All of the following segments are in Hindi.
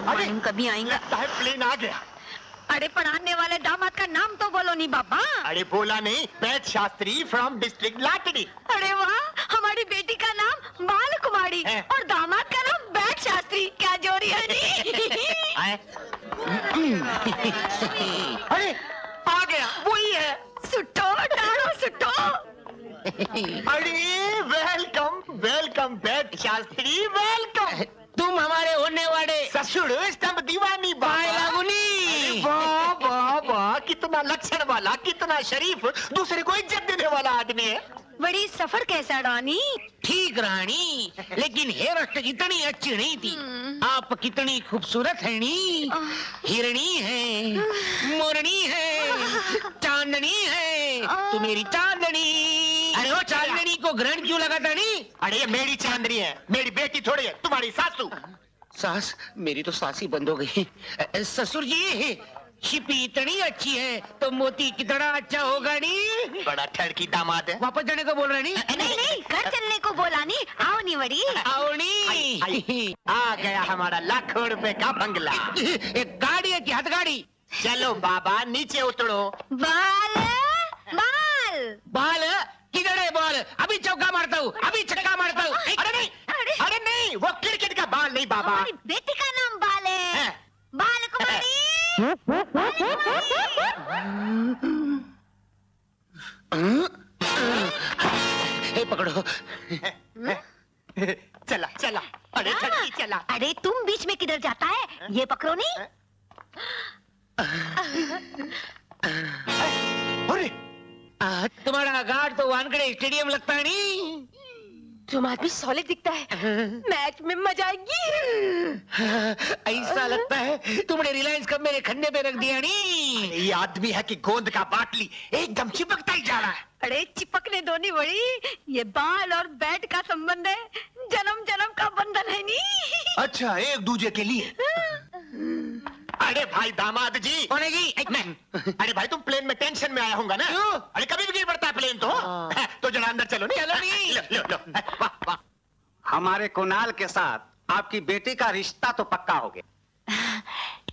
मालूम कभी आएंगे। लगता है प्लेन आ गया। अरे पढ़ाने वाले दामाद का नाम तो बोलो नहीं बाबा। अरे बोला नहीं, बैट शास्त्री फ्रॉम डिस्ट्रिक्ट लाटड़ी। अरे वाह, हमारी बेटी का नाम बाल कुमारी और दामाद का नाम बैट शास्त्री। क्या जोड़ी है जी। अरे आ गया, वही है। सुट्टो डालो सुट्टो। अरे welcome welcome bat Shastri, welcome. तुम हमारे होने वाले ससुर स्तंभ दीवानी बाय लागुनी। वाह वाह वाह, कितना लक्षण वाला, कितना शरीफ, दूसरे को इज्जत देने वाला आदमी है। बड़ी सफर कैसा रानी? ठीक रानी, लेकिन हेयर स्टाइल इतनी अच्छी नहीं थी। आप कितनी खूबसूरत है नी, हिरणी है, मोरनी है, चांदनी है, तू मेरी चांदनी। अरे वो चांदनी को ग्रहण क्यों लगाता नहीं? अरे ये मेरी चांदनी है, मेरी बेटी थोड़ी है, तुम्हारी सासू। सास? मेरी तो सास ही बंद हो गई। ससुर जी, शिपी इतनी अच्छी है तो मोती कितना अच्छा होगा नी। बड़ा ठड़की दामाद है। वापस जाने को बोल रहा नी? नहीं नहीं, घर चलने को बोला नहीं। आओ नी बड़ी, आओ नी। आ गया हमारा लाखों रुपए का बंगला। एक गाड़ी है कि हाथ गाड़ी? चलो बाबा नीचे उतरो। बाल बाल बाल किधर है? बाल अभी चौका मारता हूँ, अभी छक्का मारता हूँ। अरे नहीं, अरे नहीं, वो क्रिकेट का बाल नहीं बाबा। हमारी बेटी का नाम बाल है, बाल कुमारी। पकड़ो। चला चला, अरे ठड़की चला। अरे तुम बीच में किधर जाता है? ये पकड़ो नहीं। अरे तुम्हारा गार्ड तो वानखेड़े स्टेडियम लगता है नी। तुम आदमी सॉलिड दिखता है, मैच में मजा आएगी। ऐसा लगता है तुमने रिलायंस कब मेरे खन्ने पे रख दिया नी। ये आदमी है कि गोंद का बाटली, एकदम चिपकता ही जा रहा है। अरे चिपकने दो नी बड़ी, ये बाल और बैट का संबंध है, जन्म जन्म का बंधन है नी। अच्छा, एक दूजे के लिए। अरे भाई दामाद जी। कौन है जी? अरे भाई तुम प्लेन में टेंशन में आया होगा ना? क्यों? अरे कभी भी गिर पड़ता है प्लेन तो जरा अंदर चलो। नहीं चलो नहीं। लो, लो, लो। वाह वाह। हमारे कुणाल के साथ आपकी बेटी का रिश्ता तो पक्का हो गया।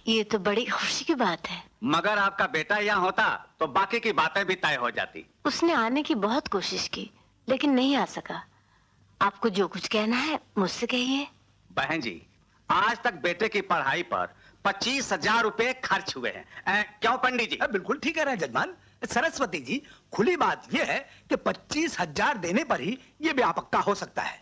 ये तो बड़ी खुशी की बात है। मगर आपका बेटा यहाँ होता तो बाकी की बातें भी तय हो जाती। उसने आने की बहुत कोशिश की लेकिन नहीं आ सका। आपको जो कुछ कहना है मुझसे कहिए। बहन जी, आज तक बेटे की पढ़ाई पर 25,000 रुपए खर्च हुए हैं। क्यों पंडित जी? बिल्कुल ठीक कह रहे हैं जजमान। सरस्वती जी, खुली बात यह है कि 25,000 देने पर ही ये ब्याह पक्का हो सकता है।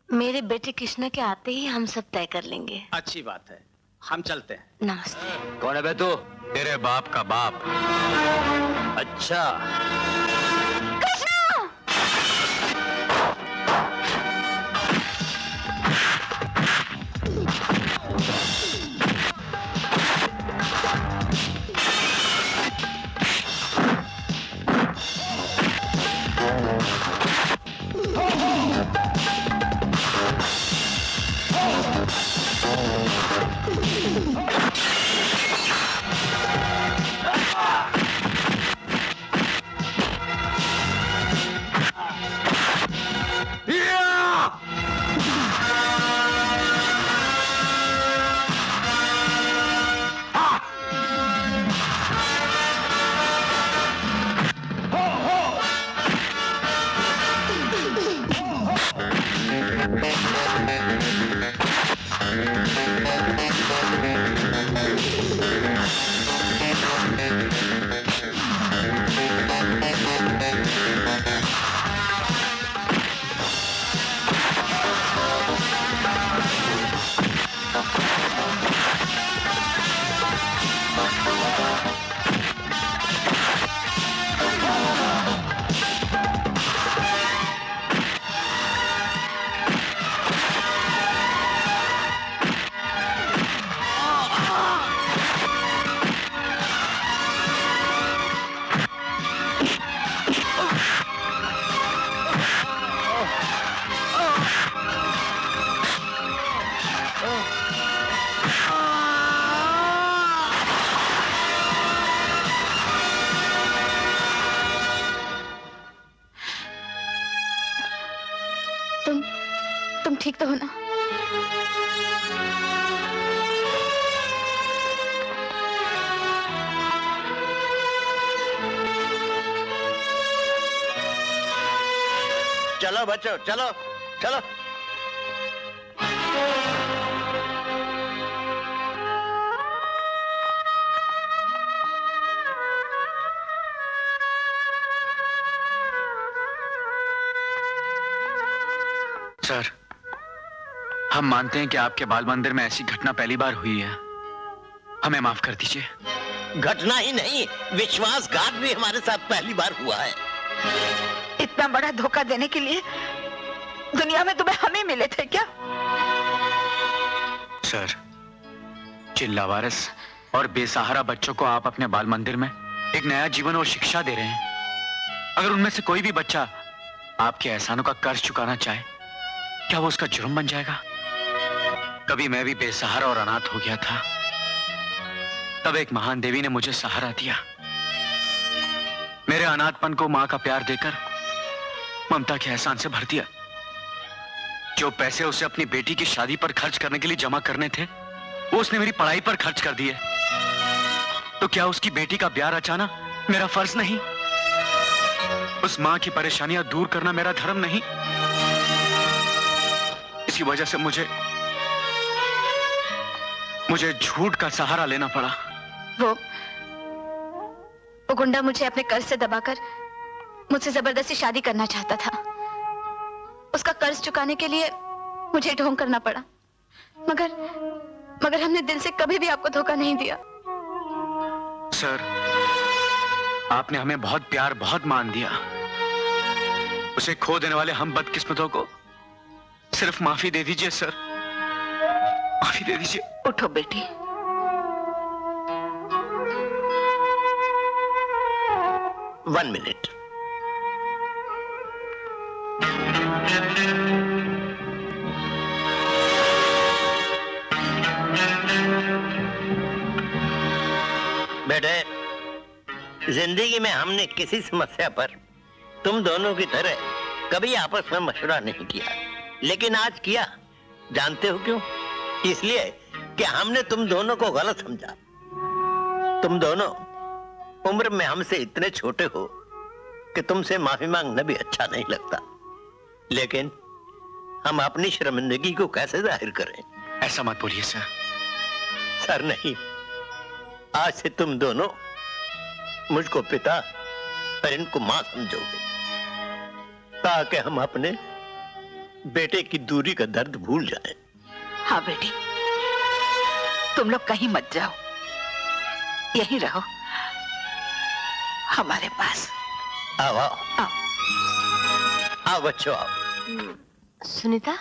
मेरे बेटे कृष्ण के आते ही हम सब तय कर लेंगे। अच्छी बात है, हम चलते हैं। नमस्ते। कौन है बे तू? तेरे बाप का बाप। अच्छा, तुम ठीक तो हो ना? बच्चों, चलो चलो। सर, हम मानते हैं कि आपके बाल मंदिर में ऐसी घटना पहली बार हुई है। हमें माफ कर दीजिए। घटना ही नहीं, विश्वासघात भी हमारे साथ पहली बार हुआ है। इतना बड़ा धोखा देने के लिए दुनिया में तुम्हें हम ही मिले थे क्या? सर, जिन लावारिस और बेसहारा बच्चों को आप अपने बाल मंदिर में एक नया जीवन और शिक्षा दे रहे हैं, अगर उनमें से कोई भी बच्चा आपके एहसानों का कर्ज चुकाना चाहे, क्या वो उसका जुर्म बन जाएगा? कभी मैं भी बेसहारा और अनाथ हो गया था, तब एक महान देवी ने मुझे सहारा दिया। मेरे अनाथपन को मां का प्यार देकर ममता के एहसान से भर दिया। जो पैसे उसे अपनी बेटी की शादी पर खर्च करने के लिए जमा करने थे, वो उसने मेरी पढ़ाई पर खर्च कर दिए। तो क्या उसकी बेटी का ब्याह रचाना मेरा फर्ज नहीं? उस मां की परेशानियां दूर करना मेरा धर्म नहीं? इसी वजह से मुझे झूठ का सहारा लेना पड़ा। वो गुंडा मुझे अपने कर्ज से दबाकर मुझसे जबरदस्ती शादी करना चाहता था। उसका कर्ज चुकाने के लिए मुझे ढोंग करना पड़ा, मगर हमने दिल से कभी भी आपको धोखा नहीं दिया। सर, आपने हमें बहुत प्यार, बहुत मान दिया। उसे खो देने वाले हम बदकिस्मतों को सिर्फ माफी दे दीजिए सर, माफी दे दीजिए। उठो बेटी। One minute. बेटे, जिंदगी में हमने किसी समस्या पर तुम दोनों की तरह कभी आपस में मशवरा नहीं किया, लेकिन आज किया। जानते हो क्यों? इसलिए कि हमने तुम दोनों को गलत समझा। तुम दोनों उम्र में हमसे इतने छोटे हो कि तुमसे माफी मांगना भी अच्छा नहीं लगता, लेकिन हम अपनी शर्मिंदगी को कैसे जाहिर करें? ऐसा मत बोलिए सर। सर नहीं, आज से तुम दोनों मुझको पिता और इनको मां समझोगे, ताकि हम अपने बेटे की दूरी का दर्द भूल जाएं। हाँ बेटी, तुम लोग कहीं मत जाओ, यहीं रहो हमारे पास। आओ आओ आओ। आओ बच्चों आओ। सुनीता,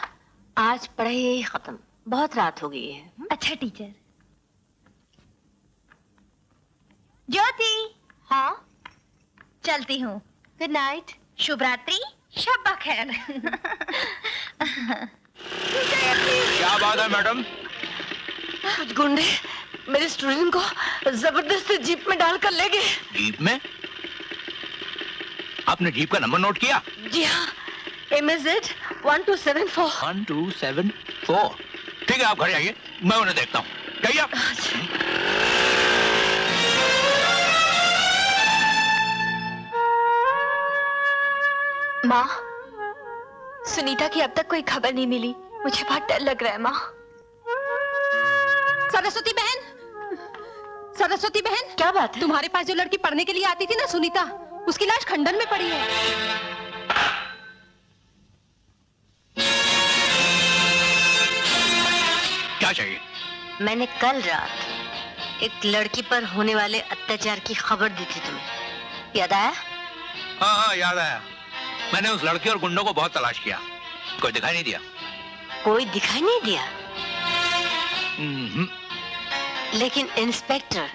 आज पढ़ाई यही खत्म, बहुत रात हो गई है। अच्छा टीचर। ज्योति। हाँ, चलती हूँ। Good night. शुभ रात्रि। शब्बा खैर। क्या बात है मैडम? कुछ गुंडे मेरे स्टूडेंट को जबरदस्ती जीप में डालकर ले गए। जीप में? आपने जीप का नंबर नोट किया? जी हाँ, MZ 1274। 1274। ठीक है, आप घर आइए, मैं उन्हें देखता हूँ। जाइए आप। माँ, सुनीता की अब तक कोई खबर नहीं मिली। मुझे बहुत डर लग रहा है माँ। सरस्वती बहन, सरस्वती बहन, क्या बात है? तुम्हारे पास जो लड़की पढ़ने के लिए आती थी ना, सुनीता, उसकी लाश खंडन में पड़ी है। क्या चाहिए? मैंने कल रात एक लड़की पर होने वाले अत्याचार की खबर दी थी तुम्हें, याद आया? हाँ, याद आया। मैंने उस लड़की और गुंडों को बहुत तलाश किया, कोई दिखाई नहीं दिया। कोई दिखाई नहीं दिया? लेकिन इंस्पेक्टर,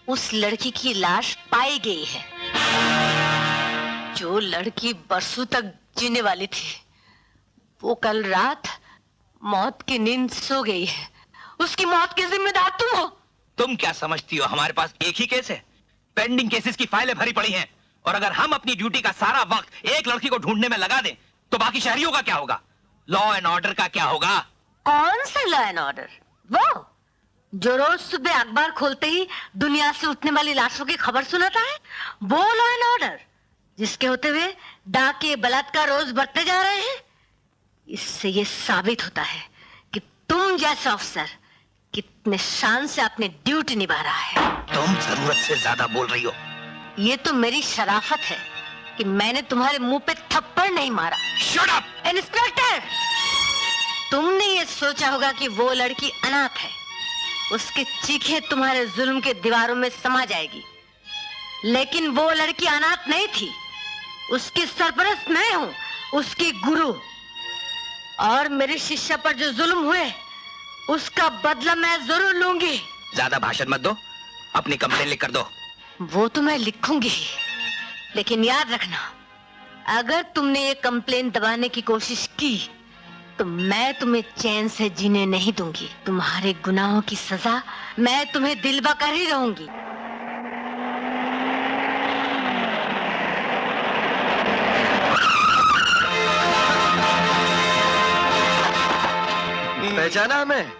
उस लड़की की लाश पाई गई है। जो लड़की बरसों तक जीने वाली थी, वो कल रात मौत की नींद सो गई है। उसकी मौत की जिम्मेदार तुम हो। तुम क्या समझती हो, हमारे पास एक ही केस है? पेंडिंग केसेस की फाइलें भरी पड़ी हैं, और अगर हम अपनी ड्यूटी का सारा वक्त एक लड़की को ढूंढने में लगा दें, तो बाकी शहरियों का क्या होगा? लॉ एंड ऑर्डर का क्या होगा? कौन सा लॉ एंड ऑर्डर? वो जो रोज सुबह अखबार खोलते ही दुनिया से उठने वाली लाशों की खबर सुनाता है, वो लॉ एंड ऑर्डर जिसके होते हुए डाके बलात्कार रोज बढ़ते जा रहे हैं। इससे ये साबित होता है कि तुम जैसा अफसर कितने शान से अपनी ड्यूटी निभा रहा है। तुम जरूरत से ज्यादा बोल रही हो। ये तो मेरी शराफत है कि मैंने तुम्हारे मुंह पे थप्पड़ नहीं मारा। Shut up! इंस्पेक्टर, तुमने ये सोचा होगा कि वो लड़की अनाथ है, उसकी चीखें तुम्हारे जुल्म के दीवारों में समा जाएगी, लेकिन वो लड़की अनाथ नहीं थी। उसकी सरपरस्त मैं हूँ, उसकी गुरु, और मेरे शिष्य पर जो जुल्म हुए उसका बदला मैं जरूर लूंगी। ज्यादा भाषण मत दो, अपनी कंप्लेन लिख कर दो। वो तो मैं लिखूंगी, लेकिन याद रखना, अगर तुमने ये कंप्लेन दबाने की कोशिश की तो मैं तुम्हें चैन से जीने नहीं दूंगी। तुम्हारे गुनाहों की सजा मैं तुम्हें दिलवा कर ही रहूंगी। पहचाना हमें?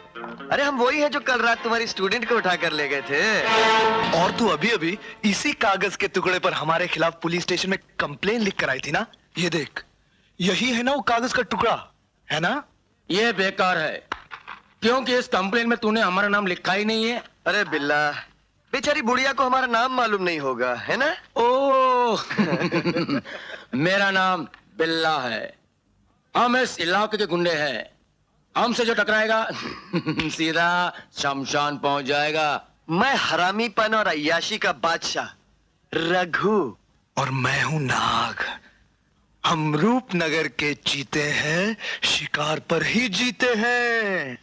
अरे हम वही हैं जो कल रात तुम्हारी स्टूडेंट को उठा कर ले गए थे। और तू अभी अभी इसी कागज के टुकड़े पर हमारे खिलाफ पुलिस स्टेशन में कंप्लेन लिख कर आई थी ना? ये देख, यही है ना वो कागज का टुकड़ा, है ना? ये बेकार है, क्योंकि इस कंप्लेन में तूने हमारा नाम लिखा ही नहीं है। अरे बिल्ला, बेचारी बुढ़िया को हमारा नाम मालूम नहीं होगा, है ना? ओह मेरा नाम बिल्ला है। हम इस इलाके के गुंडे हैं। हमसे जो टकराएगा सीधा शमशान पहुंच जाएगा। मैं हरामीपन और अय्याशी का बादशाह रघु, और मैं हूं नाग। हम रूपनगर के चीते हैं, शिकार पर ही जीते हैं।